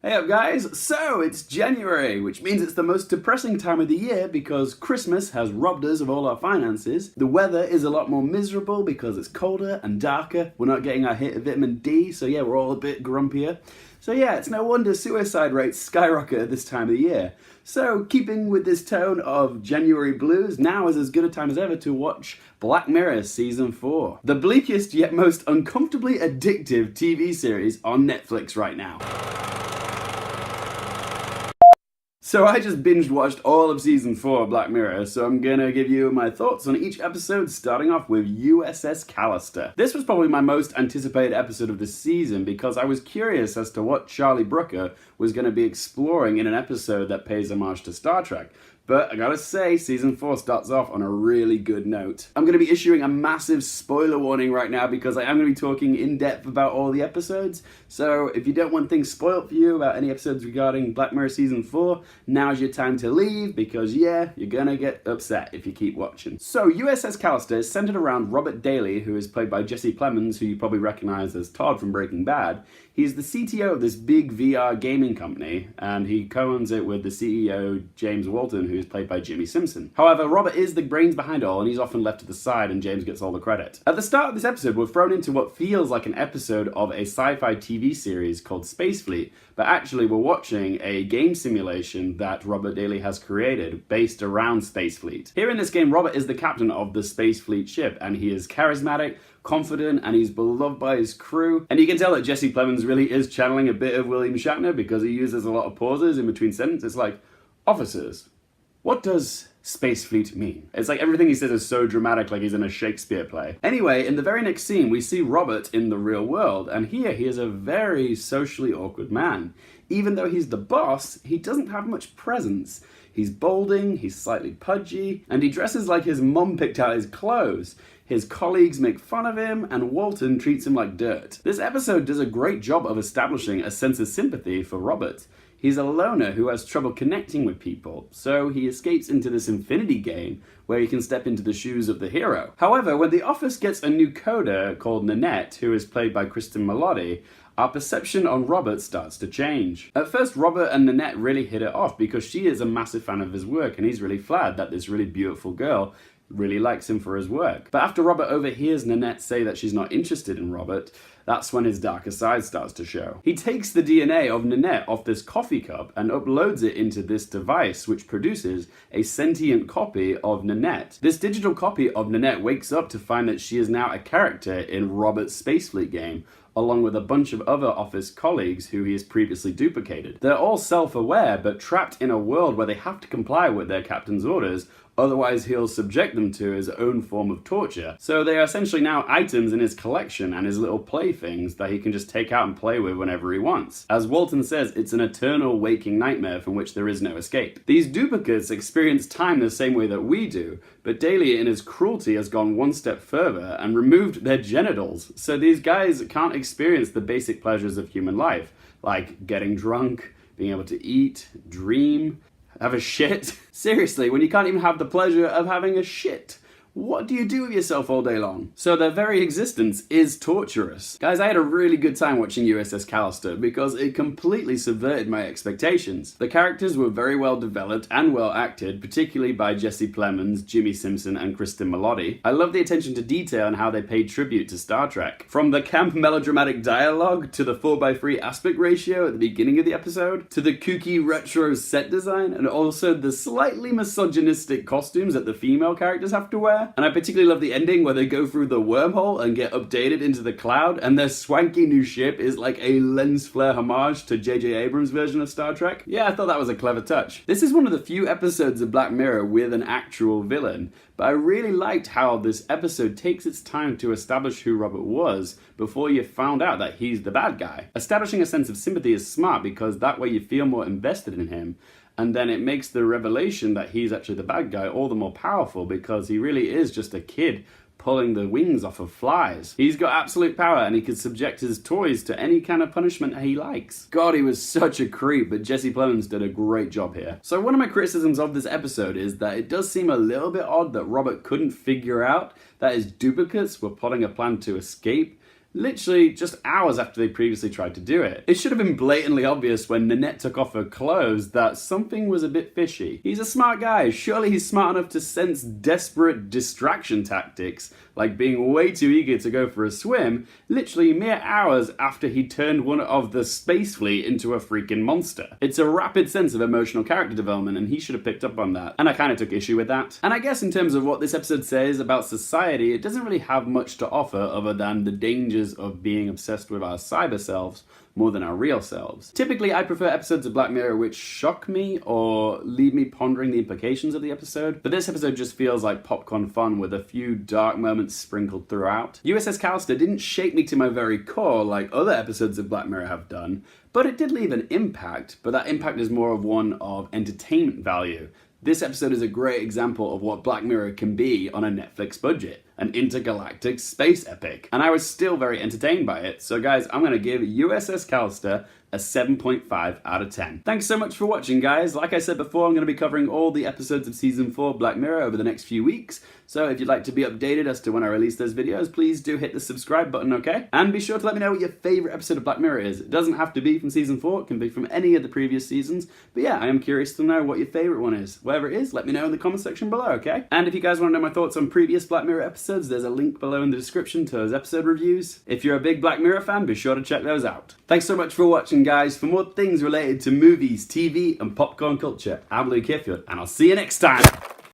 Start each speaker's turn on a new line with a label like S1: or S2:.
S1: Hey up guys, so it's January, which means it's the most depressing time of the year because Christmas has robbed us of all our finances. The weather is a lot more miserable because it's colder and darker. We're not getting our hit of vitamin D, so yeah, we're all a bit grumpier. So yeah, it's no wonder suicide rates skyrocket at this time of the year. So keeping with this tone of January blues, now is as good a time as ever to watch Black Mirror Season 4. The bleakest yet most uncomfortably addictive TV series on Netflix right now. So I just binge watched all of Season 4 of Black Mirror, so I'm gonna give you my thoughts on each episode, starting off with USS Callister. This was probably my most anticipated episode of the season because I was curious as to what Charlie Brooker was gonna be exploring in an episode that pays homage to Star Trek. But I gotta say, Season 4 starts off on a really good note. I'm gonna be issuing a massive spoiler warning right now because I am gonna be talking in depth about all the episodes. So if you don't want things spoiled for you about any episodes regarding Black Mirror Season 4, now's your time to leave because yeah, you're gonna get upset if you keep watching. So USS Callister is centered around Robert Daly, who is played by Jesse Plemmons, who you probably recognize as Todd from Breaking Bad. He's the CTO of this big VR gaming company, and he co-owns it with the CEO, James Walton, who's played by Jimmy Simpson. However, Robert is the brains behind it all, and he's often left to the side, and James gets all the credit. At the start of this episode, we're thrown into what feels like an episode of a sci-fi TV series called Space Fleet, but actually we're watching a game simulation that Robert Daly has created based around Space Fleet. Here in this game, Robert is the captain of the Space Fleet ship, and he is charismatic, confident, and he's beloved by his crew. And you can tell that Jesse Plemons really is channeling a bit of William Shatner because he uses a lot of pauses in between sentences like, "Officers, what does Space Fleet mean?" It's like everything he says is so dramatic, like he's in a Shakespeare play. Anyway, in the very next scene, we see Robert in the real world, and here he is a very socially awkward man. Even though he's the boss, he doesn't have much presence. He's balding, he's slightly pudgy, and he dresses like his mum picked out his clothes. His colleagues make fun of him, and Walton treats him like dirt. This episode does a great job of establishing a sense of sympathy for Robert. He's a loner who has trouble connecting with people, so he escapes into this infinity game where he can step into the shoes of the hero. However, when the office gets a new coder called Nanette, who is played by Kristen Milotti, our perception on Robert starts to change. At first, Robert and Nanette really hit it off because she is a massive fan of his work and he's really flattered that this really beautiful girl really likes him for his work. But after Robert overhears Nanette say that she's not interested in Robert, that's when his darker side starts to show. He takes the DNA of Nanette off this coffee cup and uploads it into this device which produces a sentient copy of Nanette. This digital copy of Nanette wakes up to find that she is now a character in Robert's Space Fleet game, along with a bunch of other office colleagues who he has previously duplicated. They're all self-aware, but trapped in a world where they have to comply with their captain's orders, otherwise he'll subject them to his own form of torture. So they are essentially now items in his collection and his little playthings that he can just take out and play with whenever he wants. As Walton says, it's an eternal waking nightmare from which there is no escape. These duplicates experience time the same way that we do, but Daly in his cruelty has gone one step further and removed their genitals. So these guys can't experience the basic pleasures of human life, like getting drunk, being able to eat, dream, have a shit. Seriously, when you can't even have the pleasure of having a shit, what do you do with yourself all day long? So their very existence is torturous. Guys, I had a really good time watching USS Callister because it completely subverted my expectations. The characters were very well developed and well acted, particularly by Jesse Plemons, Jimmy Simpson, and Kristen Milotti. I love the attention to detail and how they paid tribute to Star Trek. From the camp melodramatic dialogue, to the 4:3 aspect ratio at the beginning of the episode, to the kooky retro set design, and also the slightly misogynistic costumes that the female characters have to wear. And I particularly love the ending where they go through the wormhole and get updated into the cloud, and their swanky new ship is like a lens flare homage to J.J. Abrams' version of Star Trek. Yeah, I thought that was a clever touch. This is one of the few episodes of Black Mirror with an actual villain, but I really liked how this episode takes its time to establish who Robert was before you found out that he's the bad guy. Establishing a sense of sympathy is smart because that way you feel more invested in him. And then it makes the revelation that he's actually the bad guy all the more powerful because he really is just a kid pulling the wings off of flies. He's got absolute power and he can subject his toys to any kind of punishment he likes. God, he was such a creep, but Jesse Plemons did a great job here. So one of my criticisms of this episode is that it does seem a little bit odd that Robert couldn't figure out that his duplicates were plotting a plan to escape. literally just hours after they previously tried to do it. It should have been blatantly obvious when Nanette took off her clothes that something was a bit fishy. He's a smart guy. Surely he's smart enough to sense desperate distraction tactics, like being way too eager to go for a swim, literally mere hours after he turned one of the space fleet into a freaking monster. It's a rapid sense of emotional character development, and he should have picked up on that. And I kind of took issue with that. And I guess in terms of what this episode says about society, it doesn't really have much to offer other than the dangers of being obsessed with our cyber selves more than our real selves. Typically, I prefer episodes of Black Mirror which shock me or leave me pondering the implications of the episode, but this episode just feels like popcorn fun with a few dark moments sprinkled throughout. USS Callister didn't shake me to my very core like other episodes of Black Mirror have done, but it did leave an impact, but that impact is more of one of entertainment value. This episode is a great example of what Black Mirror can be on a Netflix budget, an intergalactic space epic, and I was still very entertained by it. So guys, I'm gonna give USS Callister a 7.5 out of 10. Thanks so much for watching, guys. Like I said before, I'm going to be covering all the episodes of Season 4 Black Mirror over the next few weeks, so if you'd like to be updated as to when I release those videos, please do hit the subscribe button, okay? And be sure to let me know what your favourite episode of Black Mirror is. It doesn't have to be from Season 4, it can be from any of the previous seasons, but yeah, I am curious to know what your favourite one is. Whatever it is, let me know in the comment section below, okay? And if you guys want to know my thoughts on previous Black Mirror episodes, there's a link below in the description to those episode reviews. If you're a big Black Mirror fan, be sure to check those out. Thanks so much for watching, guys. For more things related to movies, TV, and popcorn culture, I'm Luke Hearfield, and I'll see you next time.